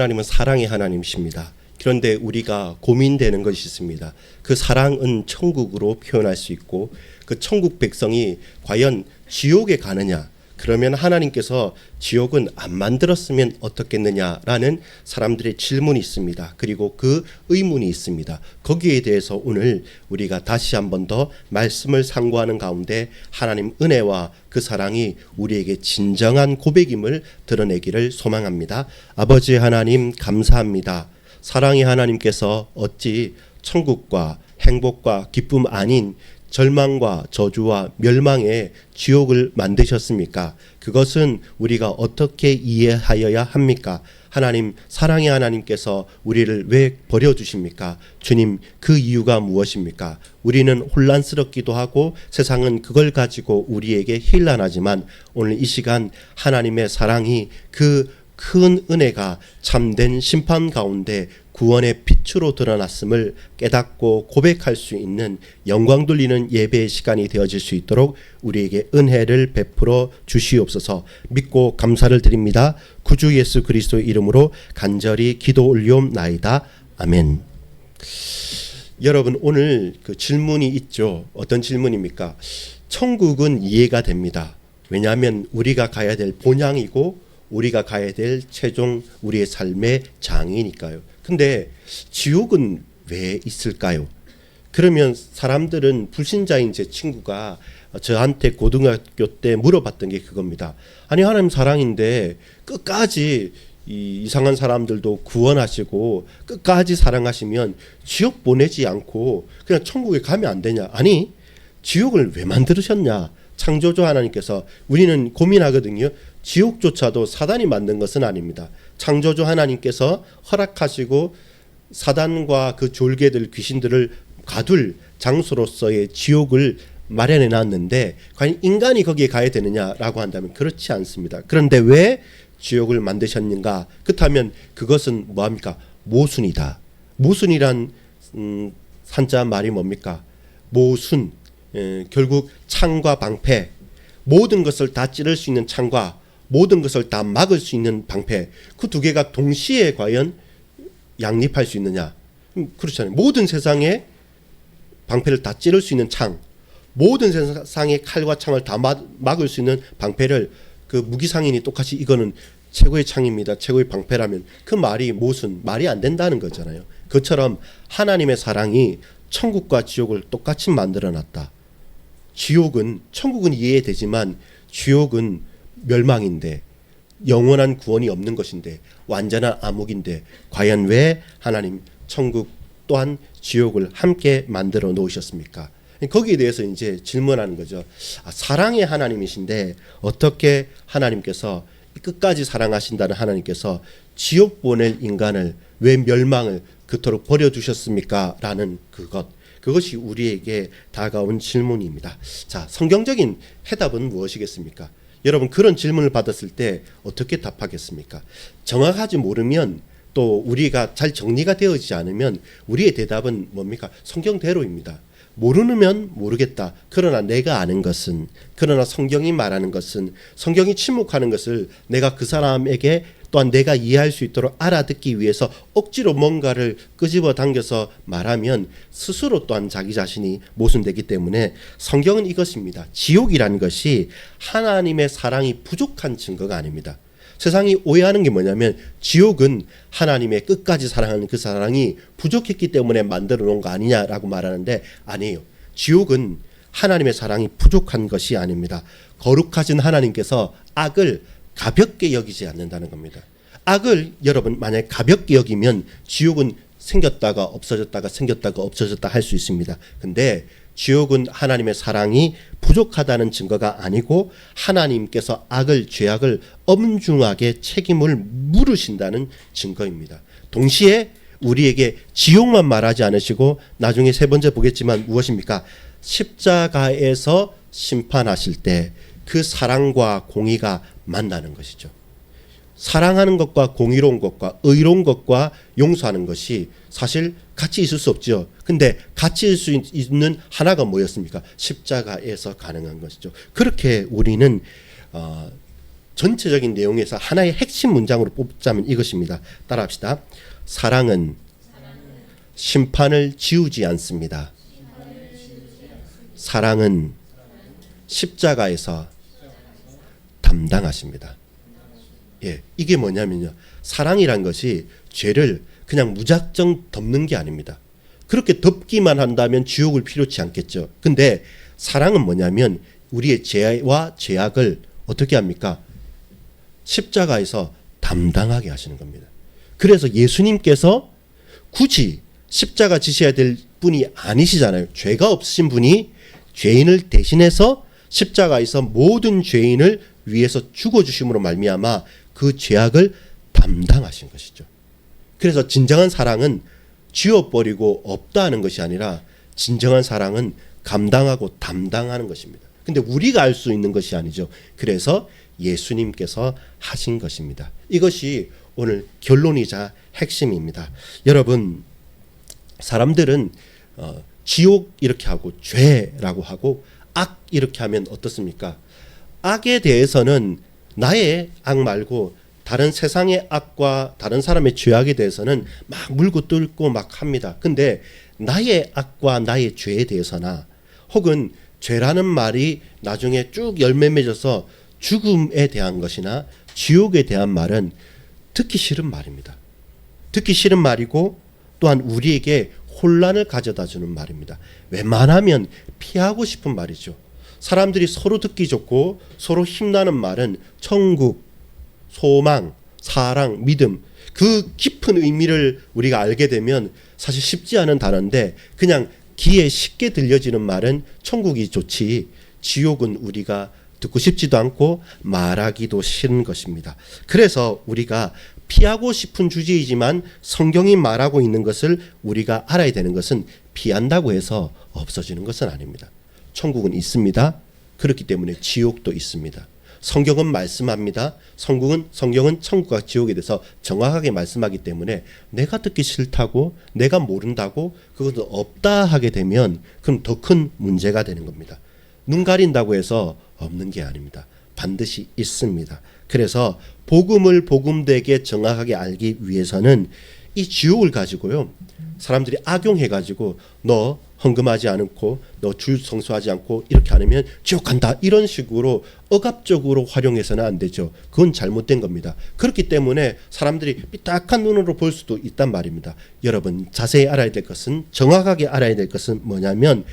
하나님은 사랑의 하나님이십니다. 그런데 우리가 고민되는 것이 있습니다. 그 사랑은 천국으로 표현할 수 있고 그 천국 백성이 과연 지옥에 가느냐? 그러면 하나님께서 지옥은 안 만들었으면 어떻겠느냐라는 사람들의 질문이 있습니다. 그리고 그 의문이 있습니다. 거기에 대해서 오늘 우리가 다시 한 번 더 말씀을 상고하는 가운데 하나님 은혜와 그 사랑이 우리에게 진정한 고백임을 드러내기를 소망합니다. 아버지 하나님 감사합니다. 사랑의 하나님께서 어찌 천국과 행복과 기쁨 아닌 절망과 저주와 멸망의 지옥을 만드셨습니까? 그것은 우리가 어떻게 이해하여야 합니까? 하나님, 사랑의 하나님께서 우리를 왜 버려주십니까? 주님, 그 이유가 무엇입니까? 우리는 혼란스럽기도 하고 세상은 그걸 가지고 우리에게 힐난하지만 오늘 이 시간 하나님의 사랑이 그 큰 은혜가 참된 심판 가운데 구원의 빛으로 드러났음을 깨닫고 고백할 수 있는 영광 돌리는 예배의 시간이 되어질 수 있도록 우리에게 은혜를 베풀어 주시옵소서. 믿고 감사를 드립니다. 구주 예수 그리스도의 이름으로 간절히 기도 올리옵나이다. 아멘. 여러분, 오늘 그 질문이 있죠. 어떤 질문입니까? 천국은 이해가 됩니다. 왜냐하면 우리가 가야 될 본향이고 우리가 가야 될 최종 우리의 삶의 장이니까요. 근데 지옥은 왜 있을까요? 그러면 사람들은 불신자인 제 친구가 저한테 고등학교 때 물어봤던 게 그겁니다. 아니, 하나님 사랑인데 끝까지 이 이상한 사람들도 구원하시고 끝까지 사랑하시면 지옥 보내지 않고 그냥 천국에 가면 안 되냐? 아니, 지옥을 왜 만드셨냐? 창조주 하나님께서. 우리는 고민하거든요. 지옥조차도 사단이 만든 것은 아닙니다. 창조주 하나님께서 허락하시고 사단과 그 졸개들, 귀신들을 가둘 장소로서의 지옥을 마련해 놨는데 과연 인간이 거기에 가야 되느냐라고 한다면 그렇지 않습니다. 그런데 왜 지옥을 만드셨는가? 그렇다면 그것은 뭐합니까? 모순이다. 모순이란 산자 말이 뭡니까? 모순, 결국 창과 방패, 모든 것을 다 찌를 수 있는 창과 모든 것을 다 막을 수 있는 방패, 그 두 개가 동시에 과연 양립할 수 있느냐? 그렇잖아요. 모든 세상에 방패를 다 찌를 수 있는 창, 모든 세상의 칼과 창을 다 막을 수 있는 방패를 그 무기상인이 똑같이 이거는 최고의 창입니다, 최고의 방패라면 그 말이 모순, 말이 안 된다는 거잖아요. 그처럼 하나님의 사랑이 천국과 지옥을 똑같이 만들어놨다. 지옥은, 천국은 이해되지만 지옥은 멸망인데, 영원한 구원이 없는 것인데, 완전한 암흑인데 과연 왜 하나님 천국 또한 지옥을 함께 만들어 놓으셨습니까? 거기에 대해서 이제 질문하는 거죠. 사랑의 하나님이신데 어떻게 하나님께서 끝까지 사랑하신다는 하나님께서 지옥 보낼 인간을 왜 멸망을 그토록 버려두셨습니까? 라는 그것이 우리에게 다가온 질문입니다. 자, 성경적인 해답은 무엇이겠습니까? 여러분, 그런 질문을 받았을 때 어떻게 답하겠습니까? 정확하지 모르면, 또 우리가 잘 정리가 되어지지 않으면 우리의 대답은 뭡니까? 성경대로입니다. 모르면 모르겠다. 그러나 내가 아는 것은, 그러나 성경이 말하는 것은, 성경이 침묵하는 것을 내가 그 사람에게 또한 내가 이해할 수 있도록 알아듣기 위해서 억지로 뭔가를 끄집어 당겨서 말하면 스스로 또한 자기 자신이 모순되기 때문에 성경은 이것입니다. 지옥이라는 것이 하나님의 사랑이 부족한 증거가 아닙니다. 세상이 오해하는 게 뭐냐면 지옥은 하나님의 끝까지 사랑하는 그 사랑이 부족했기 때문에 만들어 놓은 거 아니냐라고 말하는데 아니에요. 지옥은 하나님의 사랑이 부족한 것이 아닙니다. 거룩하신 하나님께서 악을 가볍게 여기지 않는다는 겁니다. 악을 여러분 만약에 가볍게 여기면 지옥은 생겼다가 없어졌다가 생겼다가 없어졌다 할 수 있습니다. 근데 지옥은 하나님의 사랑이 부족하다는 증거가 아니고 하나님께서 악을, 죄악을 엄중하게 책임을 물으신다는 증거입니다. 동시에 우리에게 지옥만 말하지 않으시고 나중에 세 번째 보겠지만 무엇입니까? 십자가에서 심판하실 때 그 사랑과 공의가 만나는 것이죠. 사랑하는 것과 공의로운 것과 의로운 것과 용서하는 것이 사실 같이 있을 수 없죠. 근데 같이 있을 수 있는 하나가 뭐였습니까? 십자가에서 가능한 것이죠. 그렇게 우리는 전체적인 내용에서 하나의 핵심 문장으로 뽑자면 이것입니다. 따라합시다. 사랑은 심판을 지우지 않습니다. 사랑은 십자가에서 담당하십니다. 예, 이게 뭐냐면요. 사랑이란 것이 죄를 그냥 무작정 덮는 게 아닙니다. 그렇게 덮기만 한다면 지옥을 필요치 않겠죠. 근데 사랑은 뭐냐면 우리의 죄와 죄악을 어떻게 합니까? 십자가에서 담당하게 하시는 겁니다. 그래서 예수님께서 굳이 십자가 지셔야 될 분이 아니시잖아요. 죄가 없으신 분이 죄인을 대신해서 십자가에서 모든 죄인을 위해서 죽어주심으로 말미암아 그 죄악을 담당하신 것이죠. 그래서 진정한 사랑은 지워버리고 없다 하는 것이 아니라 진정한 사랑은 감당하고 담당하는 것입니다. 근데 우리가 알 수 있는 것이 아니죠. 그래서 예수님께서 하신 것입니다. 이것이 오늘 결론이자 핵심입니다. 여러분, 사람들은 지옥 이렇게 하고 죄라고 하고 악 이렇게 하면 어떻습니까? 악에 대해서는 나의 악 말고 다른 세상의 악과 다른 사람의 죄악에 대해서는 막 물고 뜯고 막 합니다. 근데 나의 악과 나의 죄에 대해서나 혹은 죄라는 말이 나중에 쭉 열매 맺어서 죽음에 대한 것이나 지옥에 대한 말은 듣기 싫은 말입니다. 듣기 싫은 말이고 또한 우리에게 혼란을 가져다 주는 말입니다. 웬만하면 피하고 싶은 말이죠. 사람들이 서로 듣기 좋고 서로 힘나는 말은 천국, 소망, 사랑, 믿음, 그 깊은 의미를 우리가 알게 되면 사실 쉽지 않은 단어인데 그냥 귀에 쉽게 들려지는 말은 천국이 좋지 지옥은 우리가 듣고 싶지도 않고 말하기도 싫은 것입니다. 그래서 우리가 피하고 싶은 주제이지만 성경이 말하고 있는 것을 우리가 알아야 되는 것은 피한다고 해서 없어지는 것은 아닙니다. 천국은 있습니다. 그렇기 때문에 지옥도 있습니다. 성경은 말씀합니다. 성경은 천국과 지옥에 대해서 정확하게 말씀하기 때문에 내가 듣기 싫다고 내가 모른다고 그것도 없다 하게 되면 그럼 더 큰 문제가 되는 겁니다. 눈 가린다고 해서 없는 게 아닙니다. 반드시 있습니다. 그래서 복음을 복음되게 정확하게 알기 위해서는 이 지옥을 가지고요. 사람들이 악용해가지고 너 헌금하지 않고 너 줄 성수하지 않고 이렇게 안 하면 지옥 간다 이런 식으로 억압적으로 활용해서는 안 되죠. 그건 잘못된 겁니다. 그렇기 때문에 사람들이 삐딱한 눈으로 볼 수도 있단 말입니다. 여러분 자세히 알아야 될 것은 정확하게 알아야 될 것은 뭐냐면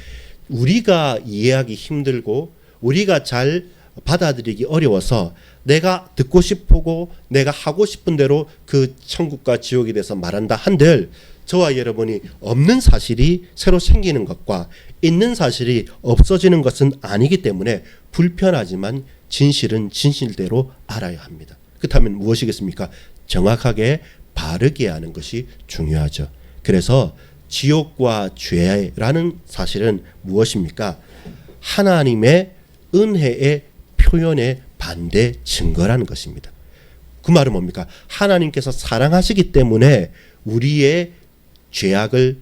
우리가 이해하기 힘들고 우리가 잘 받아들이기 어려워서 내가 듣고 싶고 내가 하고 싶은 대로 그 천국과 지옥에 대해서 말한다 한들 저와 여러분이 없는 사실이 새로 생기는 것과 있는 사실이 없어지는 것은 아니기 때문에 불편하지만 진실은 진실대로 알아야 합니다. 그렇다면 무엇이겠습니까? 정확하게 바르게 하는 것이 중요하죠. 그래서 지옥과 죄라는 사실은 무엇입니까? 하나님의 은혜의 표현의 반대 증거라는 것입니다. 그 말은 뭡니까? 하나님께서 사랑하시기 때문에 우리의 죄악을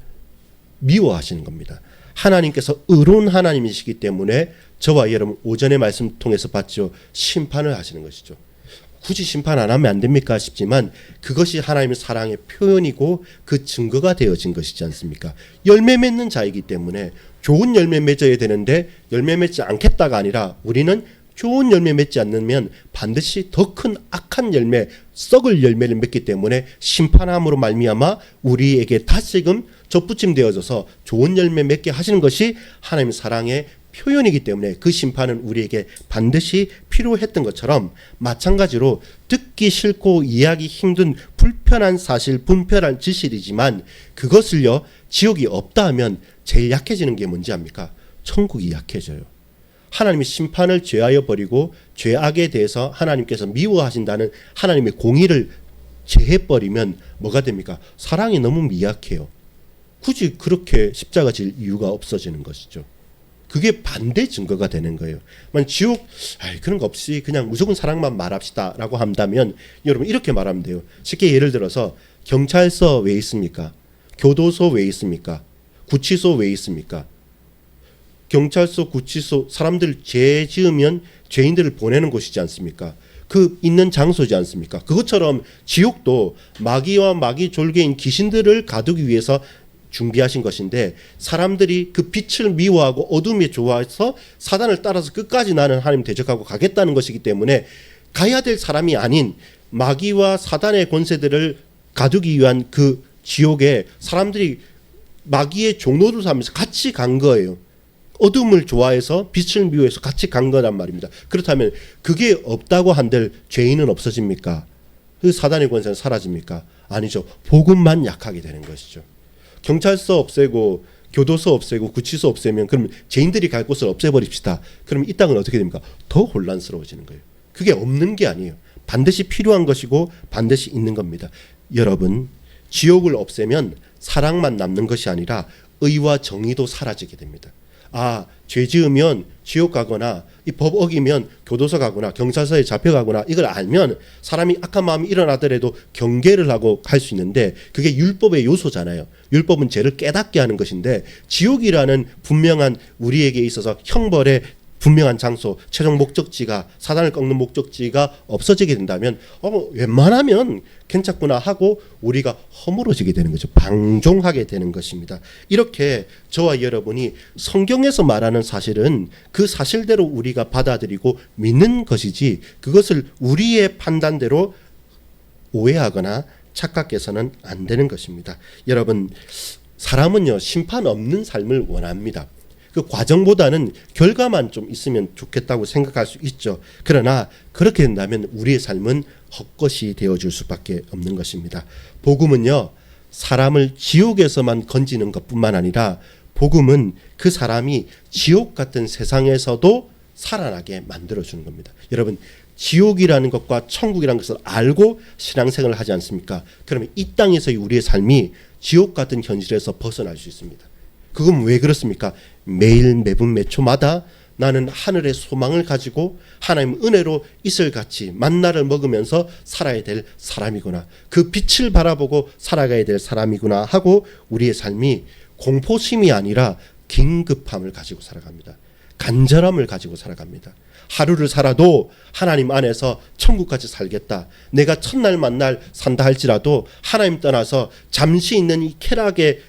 미워하시는 겁니다. 하나님께서 의로운 하나님이시기 때문에 저와 여러분 오전의 말씀 통해서 봤죠. 심판을 하시는 것이죠. 굳이 심판 안 하면 안 됩니까 싶지만 그것이 하나님의 사랑의 표현이고 그 증거가 되어진 것이지 않습니까? 열매 맺는 자이기 때문에 좋은 열매 맺어야 되는데 열매 맺지 않겠다가 아니라 우리는 좋은 열매 맺지 않으면 반드시 더 큰 악한 열매, 썩을 열매를 맺기 때문에 심판함으로 말미암아 우리에게 다시금 접붙임되어져서 좋은 열매 맺게 하시는 것이 하나님의 사랑의 표현이기 때문에 그 심판은 우리에게 반드시 필요했던 것처럼 마찬가지로 듣기 싫고 이해하기 힘든 불편한 사실, 불편한 진실이지만 그것을요 지옥이 없다 하면 제일 약해지는 게 뭔지 압니까? 천국이 약해져요. 하나님이 심판을 제하여 버리고 죄악에 대해서 하나님께서 미워하신다는 하나님의 공의를 제해버리면 뭐가 됩니까? 사랑이 너무 미약해요. 굳이 그렇게 십자가 질 이유가 없어지는 것이죠. 그게 반대 증거가 되는 거예요. 만 지옥 그런 거 없이 그냥 무조건 사랑만 말합시다 라고 한다면 여러분 이렇게 말하면 돼요. 쉽게 예를 들어서 경찰서 왜 있습니까? 교도소 왜 있습니까? 구치소 왜 있습니까? 경찰서, 구치소 사람들 죄 지으면 죄인들을 보내는 곳이지 않습니까? 그 있는 장소지 않습니까? 그것처럼 지옥도 마귀와 마귀 졸개인 귀신들을 가두기 위해서 준비하신 것인데, 사람들이 그 빛을 미워하고 어둠이 좋아해서 사단을 따라서 끝까지 나는 하나님 대적하고 가겠다는 것이기 때문에 가야 될 사람이 아닌 마귀와 사단의 권세들을 가두기 위한 그 지옥에 사람들이 마귀의 종로를 삼면서 같이 간 거예요. 어둠을 좋아해서 빛을 미워해서 같이 간 거란 말입니다. 그렇다면 그게 없다고 한들 죄인은 없어집니까? 그 사단의 권세는 사라집니까? 아니죠. 복음만 약하게 되는 것이죠. 경찰서 없애고 교도소 없애고 구치소 없애면 그럼 죄인들이 갈 곳을 없애버립시다. 그럼 이 땅은 어떻게 됩니까? 더 혼란스러워지는 거예요. 그게 없는 게 아니에요. 반드시 필요한 것이고 반드시 있는 겁니다. 여러분, 지옥을 없애면 사랑만 남는 것이 아니라 의와 정의도 사라지게 됩니다. 아, 죄 지으면 지옥 가거나 이 법 어기면 교도소 가거나 경찰서에 잡혀가거나 이걸 알면 사람이 악한 마음이 일어나더라도 경계를 하고 할 수 있는데, 그게 율법의 요소잖아요. 율법은 죄를 깨닫게 하는 것인데, 지옥이라는 분명한 우리에게 있어서 형벌의 분명한 장소, 최종 목적지가, 사단을 꺾는 목적지가 없어지게 된다면 웬만하면 괜찮구나 하고 우리가 허물어지게 되는 거죠. 방종하게 되는 것입니다. 이렇게 저와 여러분이 성경에서 말하는 사실은 그 사실대로 우리가 받아들이고 믿는 것이지, 그것을 우리의 판단대로 오해하거나 착각해서는 안 되는 것입니다. 여러분, 사람은요, 심판 없는 삶을 원합니다. 그 과정보다는 결과만 좀 있으면 좋겠다고 생각할 수 있죠. 그러나 그렇게 된다면 우리의 삶은 헛것이 되어줄 수밖에 없는 것입니다. 복음은요, 사람을 지옥에서만 건지는 것뿐만 아니라 복음은 그 사람이 지옥 같은 세상에서도 살아나게 만들어주는 겁니다. 여러분, 지옥이라는 것과 천국이라는 것을 알고 신앙생활을 하지 않습니까? 그러면 이 땅에서의 우리의 삶이 지옥 같은 현실에서 벗어날 수 있습니다. 그건 왜 그렇습니까? 매일 매분 매초마다 나는 하늘의 소망을 가지고 하나님 은혜로 이슬같이 만나를 먹으면서 살아야 될 사람이구나, 그 빛을 바라보고 살아가야 될 사람이구나 하고 우리의 삶이 공포심이 아니라 긴급함을 가지고 살아갑니다. 간절함을 가지고 살아갑니다. 하루를 살아도 하나님 안에서 천국까지 살겠다, 내가 첫날 만날 산다 할지라도 하나님 떠나서 잠시 있는 이 쾌락에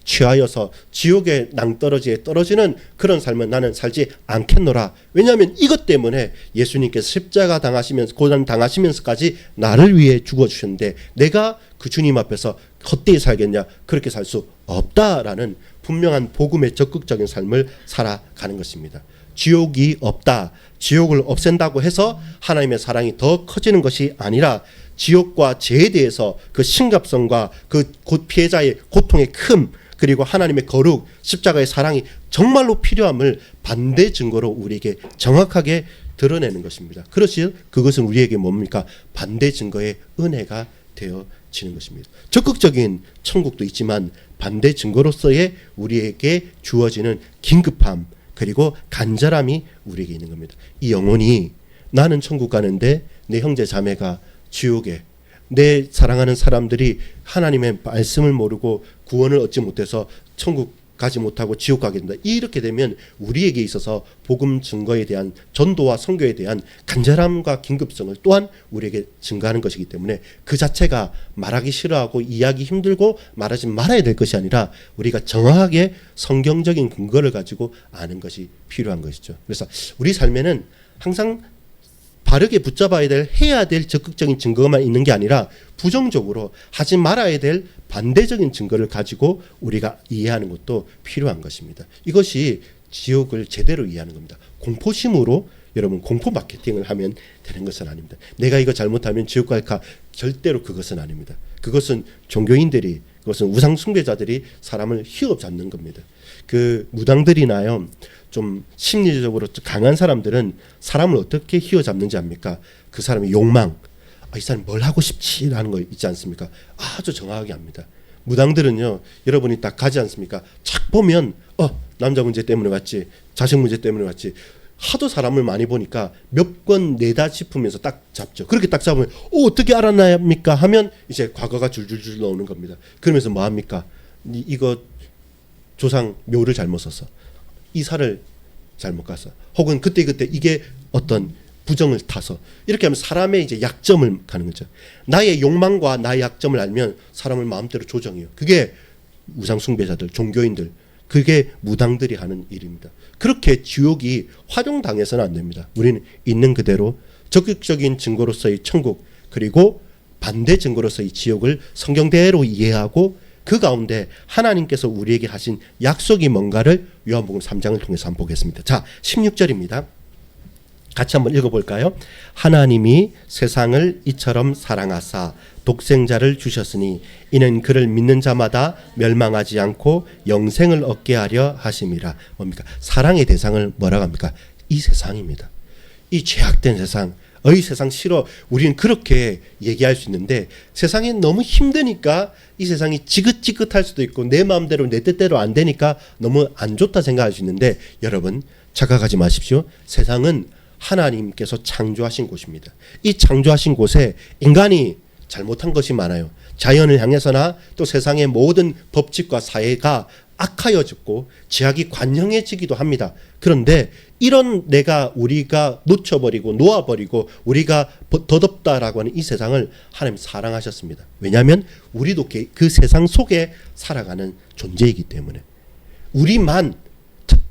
취하여서 지옥의 낭떠러지에 떨어지는 그런 삶은 나는 살지 않겠노라. 왜냐하면 이것 때문에 예수님께서 십자가 당하시면서, 고난 당하시면서까지 나를 위해 죽어주셨는데 내가 그 주님 앞에서 헛되이 살겠냐? 그렇게 살 수 없다라는 분명한 복음의 적극적인 삶을 살아가는 것입니다. 지옥이 없다, 지옥을 없앤다고 해서 하나님의 사랑이 더 커지는 것이 아니라, 지옥과 죄에 대해서 그 심각성과 그 피해자의 고통의 큼, 그리고 하나님의 거룩, 십자가의 사랑이 정말로 필요함을 반대 증거로 우리에게 정확하게 드러내는 것입니다. 그렇지, 그것은 우리에게 뭡니까? 반대 증거의 은혜가 되어지는 것입니다. 적극적인 천국도 있지만 반대 증거로서의 우리에게 주어지는 긴급함, 그리고 간절함이 우리에게 있는 겁니다. 이 영혼이 나는 천국 가는데 내 형제 자매가 지옥에, 내 사랑하는 사람들이 하나님의 말씀을 모르고 구원을 얻지 못해서 천국 가지 못하고 지옥 가게 된다. 이렇게 되면 우리에게 있어서 복음 증거에 대한 전도와 선교에 대한 간절함과 긴급성을 또한 우리에게 증가하는 것이기 때문에 그 자체가 말하기 싫어하고 이해하기 힘들고 말하지 말아야 될 것이 아니라 우리가 정확하게 성경적인 근거를 가지고 아는 것이 필요한 것이죠. 그래서 우리 삶에는 항상 바르게 붙잡아야 될, 해야 될 적극적인 증거만 있는 게 아니라 부정적으로 하지 말아야 될 반대적인 증거를 가지고 우리가 이해하는 것도 필요한 것입니다. 이것이 지옥을 제대로 이해하는 겁니다. 공포심으로 여러분 공포 마케팅을 하면 되는 것은 아닙니다. 내가 이거 잘못하면 지옥 갈까? 절대로 그것은 아닙니다. 그것은 종교인들이, 그것은 우상 숭배자들이 사람을 휘어잡는 겁니다. 그 무당들이나요, 좀 심리적으로 강한 사람들은 사람을 어떻게 휘어잡는지 압니까? 그 사람의 욕망, 이 사람이 뭘 하고 싶지라는 거 있지 않습니까? 아주 정확하게 압니다. 무당들은요, 여러분이 딱 가지 않습니까? 착 보면 남자 문제 때문에 왔지, 자식 문제 때문에 왔지, 하도 사람을 많이 보니까 몇 건 내다 싶으면서 딱 잡죠. 그렇게 딱 잡으면 어떻게 알았나입니까? 하면 이제 과거가 줄줄줄 나오는 겁니다. 그러면서 뭐 합니까? 이거 조상 묘를 잘못 썼어, 이사를 잘못 갔어, 혹은 그때 이게 어떤 부정을 타서 이렇게 하면 사람의 이제 약점을 가는 거죠. 나의 욕망과 나의 약점을 알면 사람을 마음대로 조정해요. 그게 우상 숭배자들, 종교인들, 그게 무당들이 하는 일입니다. 그렇게 지옥이 활용당해서는 안 됩니다. 우리는 있는 그대로 적극적인 증거로서의 천국, 그리고 반대 증거로서의 지옥을 성경대로 이해하고 그 가운데 하나님께서 우리에게 하신 약속이 뭔가를 요한복음 3장을 통해서 한번 보겠습니다. 자, 16절입니다. 같이 한번 읽어볼까요? 하나님이 세상을 이처럼 사랑하사 독생자를 주셨으니 이는 그를 믿는 자마다 멸망하지 않고 영생을 얻게 하려 하심이라. 뭡니까? 사랑의 대상을 뭐라고 합니까? 이 세상입니다. 이 죄악된 세상, 이 세상 싫어. 우리는 그렇게 얘기할 수 있는데 세상이 너무 힘드니까 이 세상이 지긋지긋할 수도 있고 내 마음대로 내 뜻대로 안 되니까 너무 안 좋다 생각할 수 있는데 여러분 착각하지 마십시오. 세상은 하나님께서 창조하신 곳입니다. 이 창조하신 곳에 인간이 잘못한 것이 많아요. 자연을 향해서나 또 세상의 모든 법칙과 사회가 악하여졌고 죄악이 관영해지기도 합니다. 그런데 이런 우리가 놓쳐버리고 놓아버리고 우리가 덧없다라고 하는 이 세상을 하나님 사랑하셨습니다. 왜냐하면 우리도 그 세상 속에 살아가는 존재이기 때문에 우리만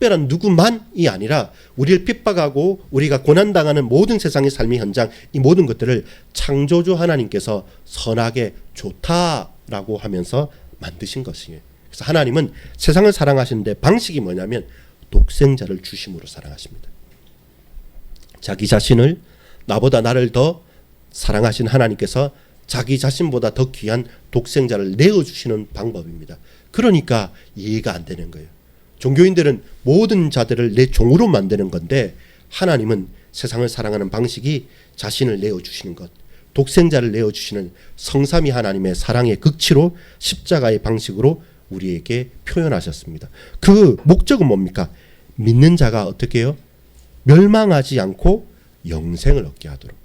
특별한 누구만이 아니라 우리를 핍박하고 우리가 고난당하는 모든 세상의 삶의 현장 이 모든 것들을 창조주 하나님께서 선하게 좋다라고 하면서 만드신 것이에요. 그래서 하나님은 세상을 사랑하시는데 방식이 뭐냐면 독생자를 주심으로 사랑하십니다. 자기 자신을 나보다 나를 더 사랑하신 하나님께서 자기 자신보다 더 귀한 독생자를 내어주시는 방법입니다. 그러니까 이해가 안 되는 거예요. 종교인들은 모든 자들을 내 종으로 만드는 건데 하나님은 세상을 사랑하는 방식이 자신을 내어주시는 것, 독생자를 내어주시는 성삼위 하나님의 사랑의 극치로 십자가의 방식으로 우리에게 표현하셨습니다. 그 목적은 뭡니까? 믿는 자가 어떻게 해요? 멸망하지 않고 영생을 얻게 하도록.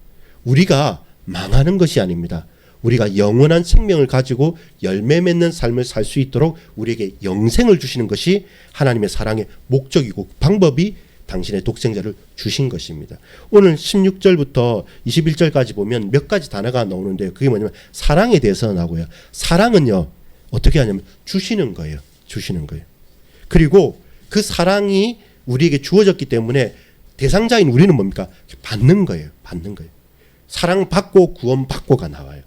우리가 망하는 것이 아닙니다. 우리가 영원한 생명을 가지고 열매 맺는 삶을 살 수 있도록 우리에게 영생을 주시는 것이 하나님의 사랑의 목적이고 방법이 당신의 독생자를 주신 것입니다. 오늘 16절부터 21절까지 보면 몇 가지 단어가 나오는데요. 그게 뭐냐면 사랑에 대해서 나오고요. 사랑은요. 어떻게 하냐면 주시는 거예요. 주시는 거예요. 그리고 그 사랑이 우리에게 주어졌기 때문에 대상자인 우리는 뭡니까? 받는 거예요. 받는 거예요. 사랑받고 구원받고가 나와요.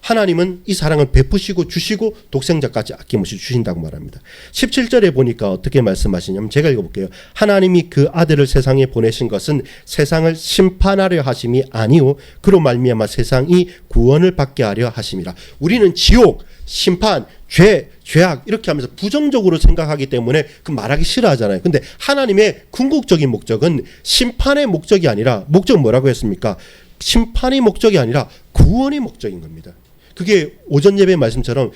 하나님은 이 사랑을 베푸시고 주시고 독생자까지 아낌없이 주신다고 말합니다. 17절에 보니까 어떻게 말씀하시냐면 제가 읽어볼게요. 하나님이 그 아들을 세상에 보내신 것은 세상을 심판하려 하심이 아니오 그로 말미암아 세상이 구원을 받게 하려 하심이라. 우리는 지옥, 심판, 죄악 이렇게 하면서 부정적으로 생각하기 때문에 그 말하기 싫어하잖아요. 근데 하나님의 궁극적인 목적은 심판의 목적이 아니라 목적은 뭐라고 했습니까? 심판의 목적이 아니라 구원의 목적인 겁니다. 그게 오전 예배 말씀처럼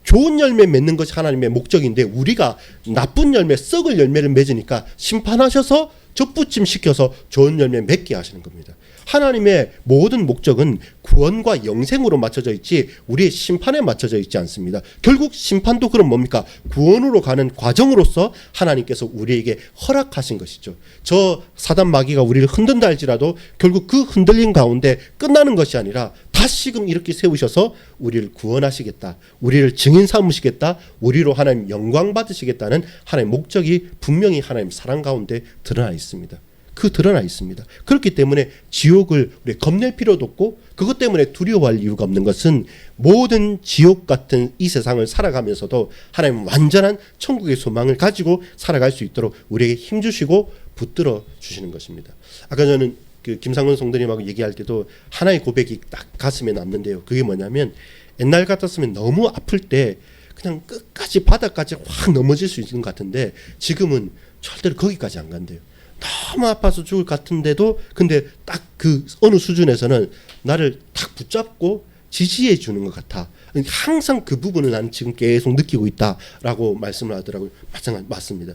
좋은 열매 맺는 것이 하나님의 목적인데 우리가 나쁜 열매, 썩을 열매를 맺으니까 심판하셔서 접붙임 시켜서 좋은 열매 맺게 하시는 겁니다. 하나님의 모든 목적은 구원과 영생으로 맞춰져 있지 우리의 심판에 맞춰져 있지 않습니다. 결국 심판도 그럼 뭡니까? 구원으로 가는 과정으로서 하나님께서 우리에게 허락하신 것이죠. 저 사단 마귀가 우리를 흔든다 할지라도 결국 그 흔들림 가운데 끝나는 것이 아니라 다시금 이렇게 세우셔서 우리를 구원하시겠다. 우리를 증인 삼으시겠다. 우리로 하나님 영광 받으시겠다는 하나님의 목적이 분명히 하나님 사랑 가운데 드러나 있습니다. 드러나 있습니다. 그렇기 때문에 지옥을 우리 겁낼 필요도 없고 그것 때문에 두려워할 이유가 없는 것은 모든 지옥 같은 이 세상을 살아가면서도 하나님 완전한 천국의 소망을 가지고 살아갈 수 있도록 우리에게 힘주시고 붙들어 주시는 것입니다. 아까 저는 김상훈 성도님하고 얘기할 때도 하나의 고백이 딱 가슴에 남는데요. 그게 뭐냐면 옛날 같았으면 너무 아플 때 그냥 끝까지 바닥까지 확 넘어질 수 있는 것 같은데 지금은 절대로 거기까지 안 간대요. 너무 아파서 죽을 것 같은데도 근데 딱 그 어느 수준에서는 나를 딱 붙잡고 지지해 주는 것 같아. 항상 그 부분을 나는 지금 계속 느끼고 있다라고 말씀을 하더라고요. 맞습니다.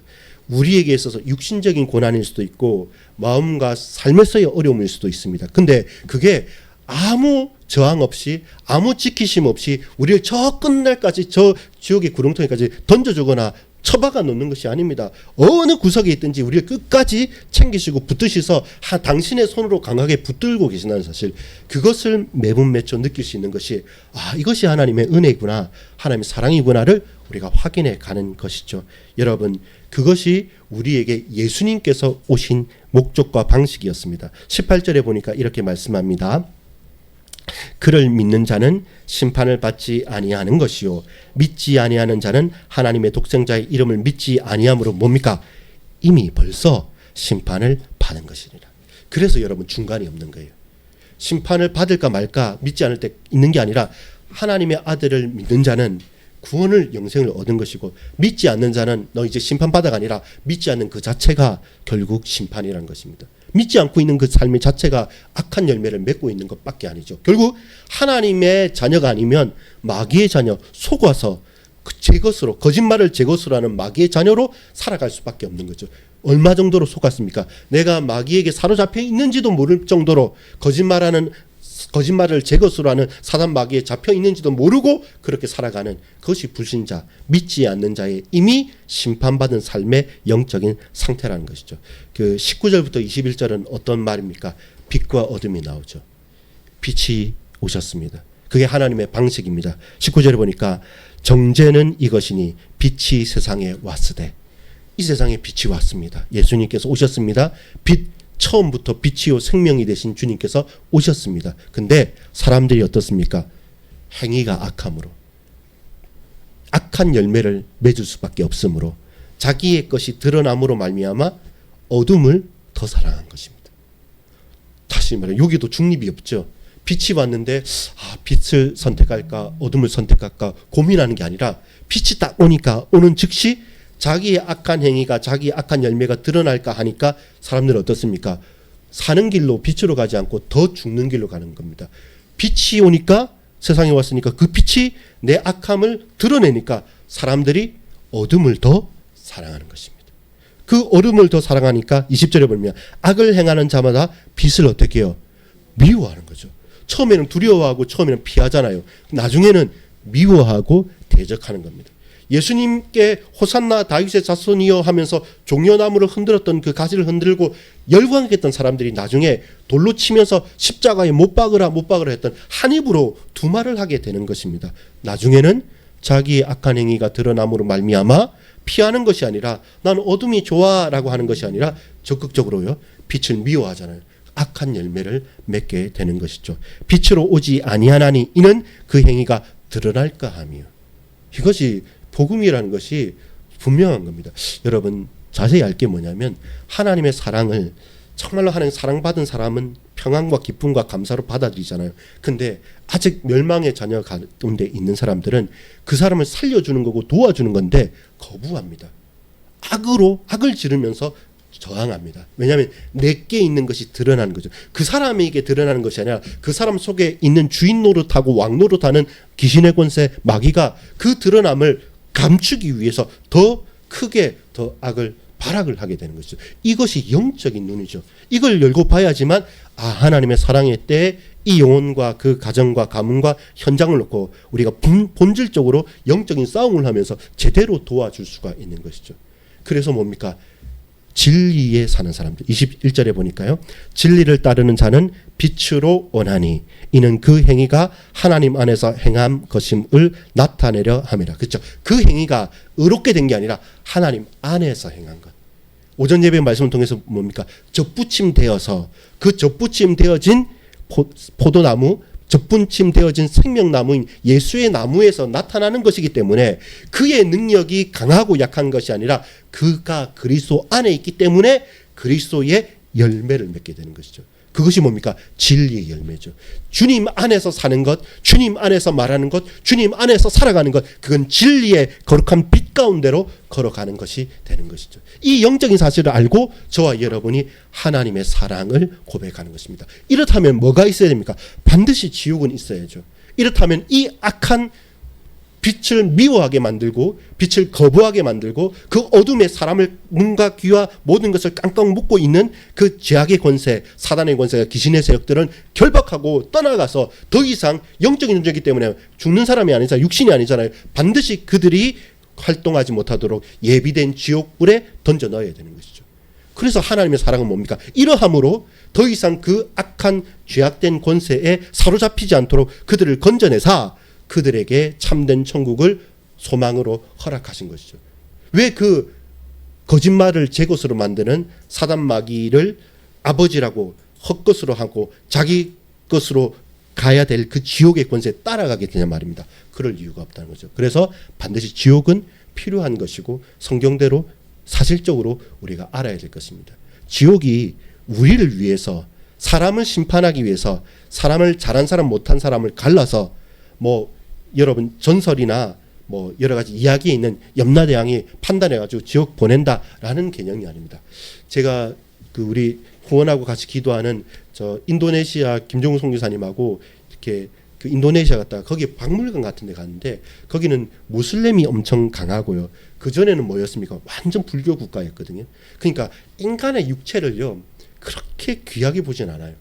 우리에게 있어서 육신적인 고난일 수도 있고 마음과 삶에서의 어려움일 수도 있습니다. 근데 그게 아무 저항 없이 아무 지키심 없이 우리를 저 끝날까지 저 지옥의 구렁텅이까지 던져주거나 처박아 놓는 것이 아닙니다. 어느 구석에 있든지 우리를 끝까지 챙기시고 붙드셔서 당신의 손으로 강하게 붙들고 계신다는 사실, 그것을 매분 매초 느낄 수 있는 것이 이것이 하나님의 은혜구나, 하나님의 사랑이구나를 우리가 확인해 가는 것이죠. 여러분, 그것이 우리에게 예수님께서 오신 목적과 방식이었습니다. 18절에 보니까 이렇게 말씀합니다. 그를 믿는 자는 심판을 받지 아니하는 것이요 믿지 아니하는 자는 하나님의 독생자의 이름을 믿지 아니함으로 뭡니까? 이미 벌써 심판을 받은 것이니라. 그래서 여러분 중간이 없는 거예요. 심판을 받을까 말까 믿지 않을 때 있는 게 아니라 하나님의 아들을 믿는 자는 구원을 영생을 얻은 것이고 믿지 않는 자는 너 이제 심판받아가 아니라 믿지 않는 그 자체가 결국 심판이라는 것입니다. 믿지 않고 있는 그 삶의 자체가 악한 열매를 맺고 있는 것밖에 아니죠. 결국 하나님의 자녀가 아니면 마귀의 자녀, 속아서 제 것으로, 거짓말을 제 것으로 하는 마귀의 자녀로 살아갈 수밖에 없는 거죠. 얼마 정도로 속았습니까? 내가 마귀에게 사로잡혀 있는지도 모를 정도로 거짓말을 제 것으로 하는 사단 마귀에 잡혀 있는지도 모르고 그렇게 살아가는 그것이 불신자, 믿지 않는 자의 이미 심판받은 삶의 영적인 상태라는 것이죠. 그 19절부터 21절은 어떤 말입니까? 빛과 어둠이 나오죠. 빛이 오셨습니다. 그게 하나님의 방식입니다. 19절에 보니까 정죄는 이것이니 빛이 세상에 왔으되, 이 세상에 빛이 왔습니다. 예수님께서 오셨습니다. 빛, 처음부터 빛이요 생명이 되신 주님께서 오셨습니다. 근데 사람들이 어떻습니까? 행위가 악함으로, 악한 열매를 맺을 수밖에 없으므로, 자기의 것이 드러남으로 말미암아 어둠을 더 사랑한 것입니다. 다시 말해, 여기도 중립이 없죠. 빛이 왔는데 빛을 선택할까 어둠을 선택할까 고민하는 게 아니라 빛이 딱 오니까 오는 즉시 자기의 악한 행위가, 자기의 악한 열매가 드러날까 하니까 사람들은 어떻습니까? 사는 길로 빛으로 가지 않고 더 죽는 길로 가는 겁니다. 빛이 오니까, 세상에 왔으니까 그 빛이 내 악함을 드러내니까 사람들이 어둠을 더 사랑하는 것입니다. 그 어둠을 더 사랑하니까 20절에 보면 악을 행하는 자마다 빛을 어떻게 해요? 미워하는 거죠. 처음에는 두려워하고 처음에는 피하잖아요. 나중에는 미워하고 대적하는 겁니다. 예수님께 호산나 다윗의 자손이여 하면서 종려나무를 흔들었던 그 가지를 흔들고 열광했던 사람들이 나중에 돌로 치면서 십자가에 못 박으라 했던 한 입으로 두말을 하게 되는 것입니다. 나중에는 자기의 악한 행위가 드러남으로 말미암아 피하는 것이 아니라 난 어둠이 좋아라고 하는 것이 아니라 적극적으로요 빛을 미워하잖아요. 악한 열매를 맺게 되는 것이죠. 빛으로 오지 아니하나니 이는 그 행위가 드러날까 하며, 이것이 복음이라는 것이 분명한 겁니다. 여러분 자세히 알 게 뭐냐면 하나님의 사랑을 정말로 하나님 사랑받은 사람은 평안과 기쁨과 감사로 받아들이잖아요. 근데 아직 멸망의 자녀 가운데 있는 사람들은 그 사람을 살려주는 거고 도와주는 건데 거부합니다. 악을 지르면서 저항합니다. 왜냐하면 내게 있는 것이 드러나는 거죠. 그 사람에게 드러나는 것이 아니라 그 사람 속에 있는 주인 노릇하고 왕 노릇하는 귀신의 권세 마귀가 그 드러남을 감추기 위해서 더 크게 더 발악을 하게 되는 것이죠. 이것이 영적인 눈이죠. 이걸 열고 봐야지만 하나님의 사랑의 때에 이 영혼과 그 가정과 가문과 현장을 놓고 우리가 본질적으로 영적인 싸움을 하면서 제대로 도와줄 수가 있는 것이죠. 그래서 뭡니까? 진리에 사는 사람들. 21절에 보니까요. 진리를 따르는 자는 빛으로 오나니 이는 그 행위가 하나님 안에서 행한 것임을 나타내려 함이라. 그렇죠? 그 행위가 의롭게 된 게 아니라 하나님 안에서 행한 것. 오전 예배 말씀을 통해서 뭡니까? 접붙임되어서 그 접붙임되어진 포도나무, 접붙임되어진 생명나무인 예수의 나무에서 나타나는 것이기 때문에 그의 능력이 강하고 약한 것이 아니라 그가 그리스도 안에 있기 때문에 그리스도의 열매를 맺게 되는 것이죠. 그것이 뭡니까? 진리의 열매죠. 주님 안에서 사는 것, 주님 안에서 말하는 것, 주님 안에서 살아가는 것, 그건 진리의 거룩한 빛 가운데로 걸어가는 것이 되는 것이죠. 이 영적인 사실을 알고 저와 여러분이 하나님의 사랑을 고백하는 것입니다. 이렇다면 뭐가 있어야 됩니까? 반드시 지옥은 있어야죠. 이렇다면 이 악한 빛을 미워하게 만들고 빛을 거부하게 만들고 그 어둠에 사람을 눈과 귀와 모든 것을 깡깡 묶고 있는 그 죄악의 권세, 사단의 권세가 귀신의 세력들은 결박하고 떠나가서 더 이상 영적인 존재이기 때문에 죽는 사람이 아니잖아요. 육신이 아니잖아요. 반드시 그들이 활동하지 못하도록 예비된 지옥불에 던져 넣어야 되는 것이죠. 그래서 하나님의 사랑은 뭡니까? 이러함으로 더 이상 그 악한 죄악된 권세에 사로잡히지 않도록 그들을 건져내사 그들에게 참된 천국을 소망으로 허락하신 것이죠. 왜 그 거짓말을 제 것으로 만드는 사단 마귀를 아버지라고 헛것으로 하고 자기 것으로 가야 될 그 지옥의 권세에 따라가게 되냐 말입니다. 그럴 이유가 없다는 거죠. 그래서 반드시 지옥은 필요한 것이고 성경대로 사실적으로 우리가 알아야 될 것입니다. 지옥이 우리를 위해서 사람을 심판하기 위해서 사람을 잘한 사람 못한 사람을 갈라서 뭐 여러분 전설이나 뭐 여러 가지 이야기에 있는 염라대왕이 판단해가지고 지옥 보낸다라는 개념이 아닙니다. 제가 그 우리 후원하고 같이 기도하는 저 인도네시아 김종우 선교사님하고 이렇게 그 인도네시아 갔다가 거기 박물관 같은 데 갔는데 거기는 무슬림이 엄청 강하고요. 그전에는 뭐였습니까? 완전 불교 국가였거든요. 그러니까 인간의 육체를요 그렇게 귀하게 보진 않아요.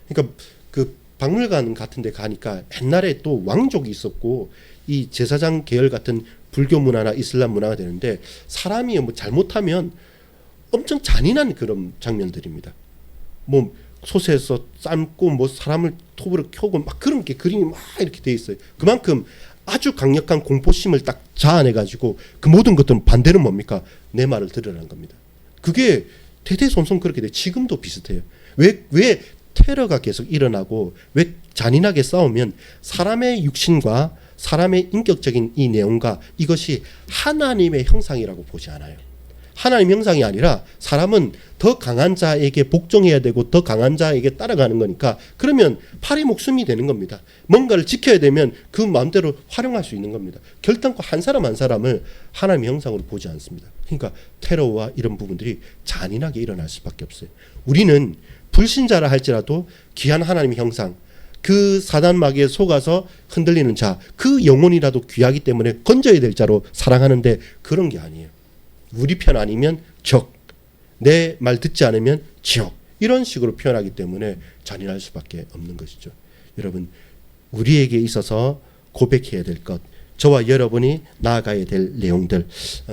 그러니까 그 박물관 같은 데 가니까 옛날에 또 왕족이 있었고 이 제사장 계열 같은 불교 문화나 이슬람 문화가 되는데 사람이 뭐 잘못하면 엄청 잔인한 그런 장면들입니다. 뭐 솥에서 삶고 뭐 사람을 톱으로 켜고 막 그런 게 그림이 막 이렇게 돼 있어요. 그만큼 아주 강력한 공포심을 딱 자아내 가지고 그 모든 것들은 반대는 뭡니까? 내 말을 들으라는 겁니다. 그게 대대손손 그렇게 돼. 지금도 비슷해요. 왜 테러가 계속 일어나고 왜 잔인하게 싸우면 사람의 육신과 사람의 인격적인 이 내용과 이것이 하나님의 형상이라고 보지 않아요. 하나님 형상이 아니라 사람은 더 강한 자에게 복종해야 되고 더 강한 자에게 따라가는 거니까 그러면 팔이 목숨이 되는 겁니다. 뭔가를 지켜야 되면 그 마음대로 활용할 수 있는 겁니다. 결단코 한 사람 한 사람을 하나님의 형상으로 보지 않습니다. 그러니까 테러와 이런 부분들이 잔인하게 일어날 수밖에 없어요. 우리는 불신자라 할지라도 귀한 하나님의 형상 그 사단 마귀에 속아서 흔들리는 자 그 영혼이라도 귀하기 때문에 건져야 될 자로 사랑하는데 그런 게 아니에요. 우리 편 아니면 적, 내 말 듣지 않으면 지옥 이런 식으로 표현하기 때문에 잔인할 수밖에 없는 것이죠. 여러분 우리에게 있어서 고백해야 될 것 저와 여러분이 나아가야 될 내용들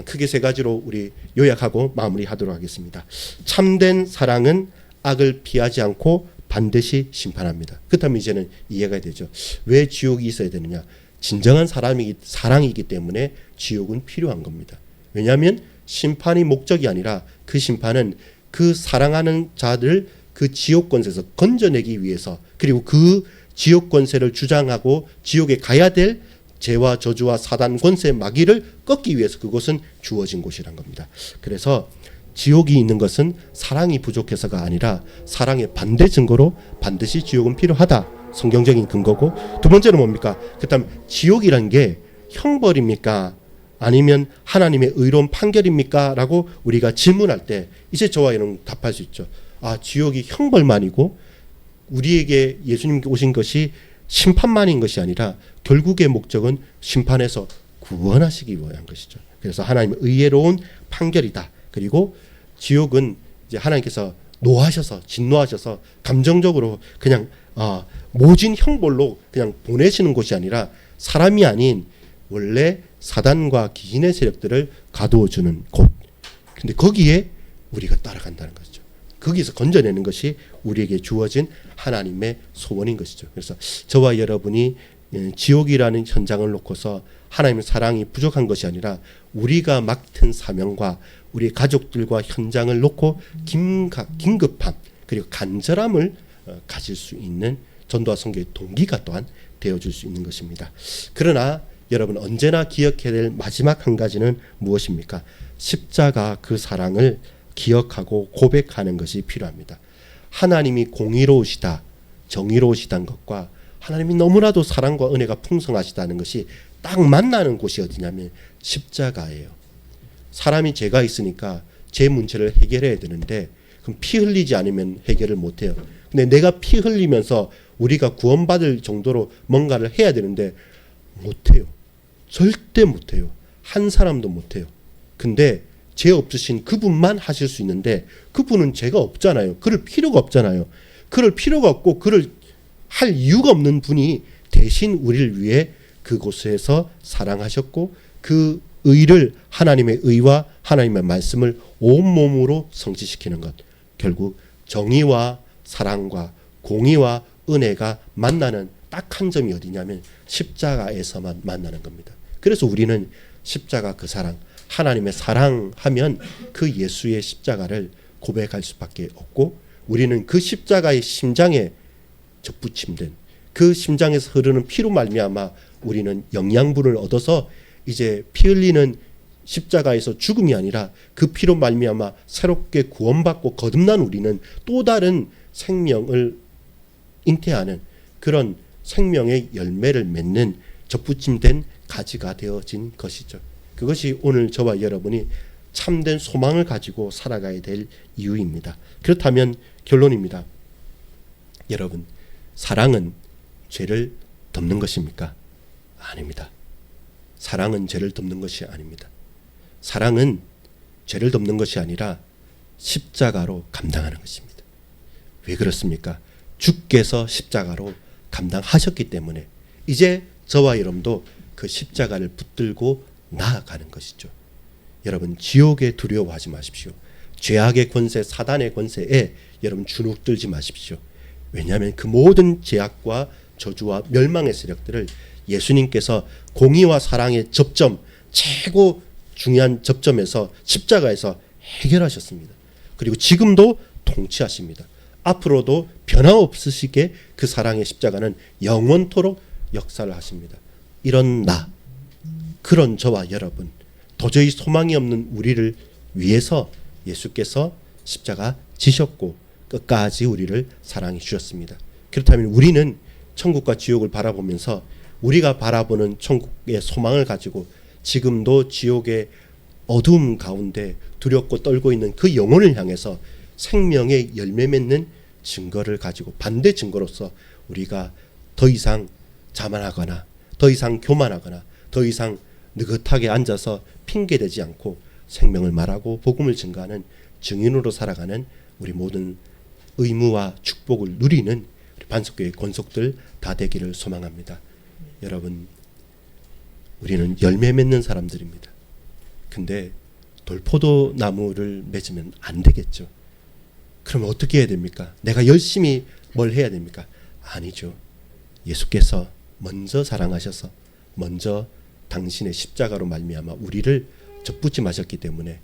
크게 세 가지로 우리 요약하고 마무리하도록 하겠습니다. 참된 사랑은 악을 피하지 않고 반드시 심판합니다. 그렇다면 이제는 이해가 되죠. 왜 지옥이 있어야 되느냐. 진정한 사랑이기 때문에 지옥은 필요한 겁니다. 왜냐하면 심판이 목적이 아니라 그 심판은 그 사랑하는 자들 그 지옥 권세에서 건져내기 위해서 그리고 그 지옥 권세를 주장하고 지옥에 가야 될 죄와 저주와 사단 권세 마귀를 꺾기 위해서 그것은 주어진 곳이란 겁니다. 그래서 지옥이 있는 것은 사랑이 부족해서가 아니라 사랑의 반대 증거로 반드시 지옥은 필요하다. 성경적인 근거고 두 번째는 뭡니까? 그다음 지옥이란 게 형벌입니까? 아니면 하나님의 의로운 판결입니까? 라고 우리가 질문할 때 이제 저와 여러분 답할 수 있죠. 아, 지옥이 형벌만이고 우리에게 예수님께 오신 것이 심판만인 것이 아니라 결국의 목적은 심판에서 구원하시기 위한 것이죠. 그래서 하나님의 의로운 판결이다. 그리고 지옥은 이제 하나님께서 노하셔서 진노하셔서 감정적으로 그냥 모진 형벌로 그냥 보내시는 곳이 아니라 사람이 아닌 원래 사단과 귀신의 세력들을 가두어주는 곳. 근데 거기에 우리가 따라간다는 것이죠. 거기서 건져내는 것이 우리에게 주어진 하나님의 소원인 것이죠. 그래서 저와 여러분이 지옥이라는 현장을 놓고서 하나님의 사랑이 부족한 것이 아니라 우리가 맡은 사명과 우리 가족들과 현장을 놓고 긴급함 그리고 간절함을 가질 수 있는 전도와 선교의 동기가 또한 되어줄 수 있는 것입니다. 그러나 여러분 언제나 기억해야 될 마지막 한 가지는 무엇입니까? 십자가 그 사랑을 기억하고 고백하는 것이 필요합니다. 하나님이 공의로우시다, 정의로우시다는 것과 하나님이 너무나도 사랑과 은혜가 풍성하시다는 것이 딱 만나는 곳이 어디냐면 십자가예요. 사람이 죄가 있으니까 죄 문제를 해결해야 되는데 그럼 피 흘리지 않으면 해결을 못해요. 근데 내가 피 흘리면서 우리가 구원받을 정도로 뭔가를 해야 되는데 못해요. 절대 못해요. 한 사람도 못해요. 근데 죄 없으신 그분만 하실 수 있는데 그분은 죄가 없잖아요. 그럴 필요가 없잖아요. 그럴 필요가 없고 그를 할 이유가 없는 분이 대신 우리를 위해 그곳에서 사랑하셨고 그 의를 하나님의 의와 하나님의 말씀을 온몸으로 성취시키는 것. 결국 정의와 사랑과 공의와 은혜가 만나는 딱 한 점이 어디냐면 십자가에서만 만나는 겁니다. 그래서 우리는 십자가 그 사랑, 하나님의 사랑하면 그 예수의 십자가를 고백할 수밖에 없고 우리는 그 십자가의 심장에 접붙임된 그 심장에서 흐르는 피로 말미암아 우리는 영양분을 얻어서 이제 피 흘리는 십자가에서 죽음이 아니라 그 피로 말미암아 새롭게 구원받고 거듭난 우리는 또 다른 생명을 잉태하는 그런 생명의 열매를 맺는 접붙임된 가지가 되어진 것이죠. 그것이 오늘 저와 여러분이 참된 소망을 가지고 살아가야 될 이유입니다. 그렇다면 결론입니다. 여러분, 사랑은 죄를 덮는 것입니까? 아닙니다. 사랑은 죄를 덮는 것이 아닙니다. 사랑은 죄를 덮는 것이 아니라 십자가로 감당하는 것입니다. 왜 그렇습니까? 주께서 십자가로 감당하셨기 때문에 이제 저와 여러분도 그 십자가를 붙들고 나아가는 것이죠. 여러분, 지옥에 두려워하지 마십시오. 죄악의 권세, 사단의 권세에 여러분 주눅들지 마십시오. 왜냐하면 그 모든 죄악과 저주와 멸망의 세력들을 예수님께서 공의와 사랑의 접점, 최고 중요한 접점에서 십자가에서 해결하셨습니다. 그리고 지금도 통치하십니다. 앞으로도 변화없으시게 그 사랑의 십자가는 영원토록 역사를 하십니다. 이런 나, 그런 저와 여러분, 도저히 소망이 없는 우리를 위해서 예수께서 십자가 지셨고 끝까지 우리를 사랑해 주셨습니다. 그렇다면 우리는 천국과 지옥을 바라보면서 우리가 바라보는 천국의 소망을 가지고 지금도 지옥의 어두움 가운데 두렵고 떨고 있는 그 영혼을 향해서 생명의 열매 맺는 증거를 가지고 반대 증거로서 우리가 더 이상 자만하거나 더 이상 교만하거나 더 이상 느긋하게 앉아서 핑계대지 않고 생명을 말하고 복음을 증거하는 증인으로 살아가는 우리 모든 의무와 축복을 누리는 반석교회 권속들 다 되기를 소망합니다. 여러분, 우리는 열매 맺는 사람들입니다. 근데 돌포도 나무를 맺으면 안 되겠죠. 그러면 어떻게 해야 됩니까? 내가 열심히 뭘 해야 됩니까? 아니죠. 예수께서 먼저 사랑하셔서 먼저 당신의 십자가로 말미암아 우리를 접붙임하셨기 때문에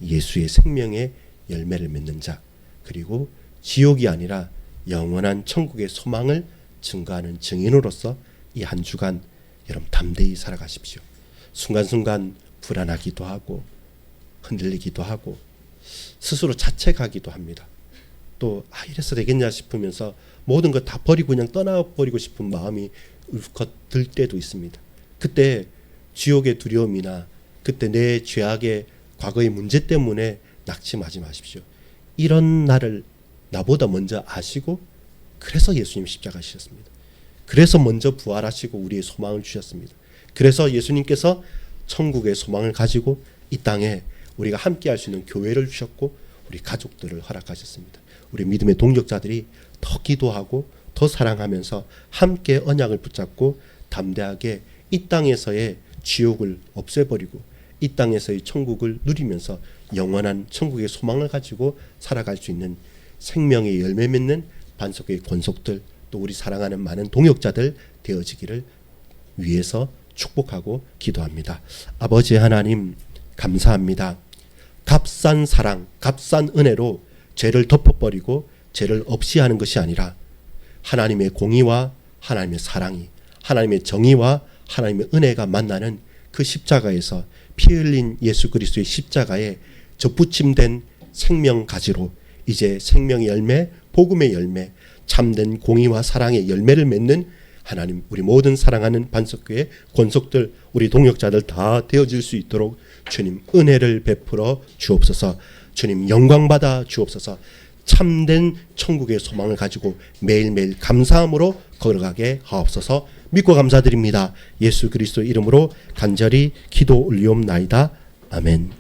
예수의 생명의 열매를 맺는 자, 그리고 지옥이 아니라 영원한 천국의 소망을 증거하는 증인으로서 이 한 주간 여러분 담대히 살아가십시오. 순간순간 불안하기도 하고 흔들리기도 하고 스스로 자책하기도 합니다. 또 이래서 되겠냐 싶으면서 모든 것 다 버리고 그냥 떠나버리고 싶은 마음이 울컥 들 때도 있습니다. 그때 지옥의 두려움이나 그때 내 죄악의 과거의 문제 때문에 낙심하지 마십시오. 이런 나를 나보다 먼저 아시고 그래서 예수님 십자가 지셨습니다. 그래서 먼저 부활하시고 우리의 소망을 주셨습니다. 그래서 예수님께서 천국의 소망을 가지고 이 땅에 우리가 함께 할 수 있는 교회를 주셨고 우리 가족들을 허락하셨습니다. 우리 믿음의 동력자들이 더 기도하고 더 사랑하면서 함께 언약을 붙잡고 담대하게 이 땅에서의 지옥을 없애버리고 이 땅에서의 천국을 누리면서 영원한 천국의 소망을 가지고 살아갈 수 있는 생명의 열매 맺는 반석의 권속들, 또 우리 사랑하는 많은 동역자들 되어지기를 위해서 축복하고 기도합니다. 아버지 하나님, 감사합니다. 값싼 사랑, 값싼 은혜로 죄를 덮어버리고 죄를 없이 하는 것이 아니라 하나님의 공의와 하나님의 사랑이, 하나님의 정의와 하나님의 은혜가 만나는 그 십자가에서 피 흘린 예수 그리스도의 십자가에 접붙임된 생명 가지로 이제 생명의 열매, 복음의 열매, 참된 공의와 사랑의 열매를 맺는 하나님, 우리 모든 사랑하는 반석교회 권속들, 우리 동역자들 다 되어질 수 있도록 주님 은혜를 베풀어 주옵소서. 주님 영광받아 주옵소서. 참된 천국의 소망을 가지고 매일매일 감사함으로 걸어가게 하옵소서. 믿고 감사드립니다. 예수 그리스도 이름으로 간절히 기도 올리옵나이다. 아멘.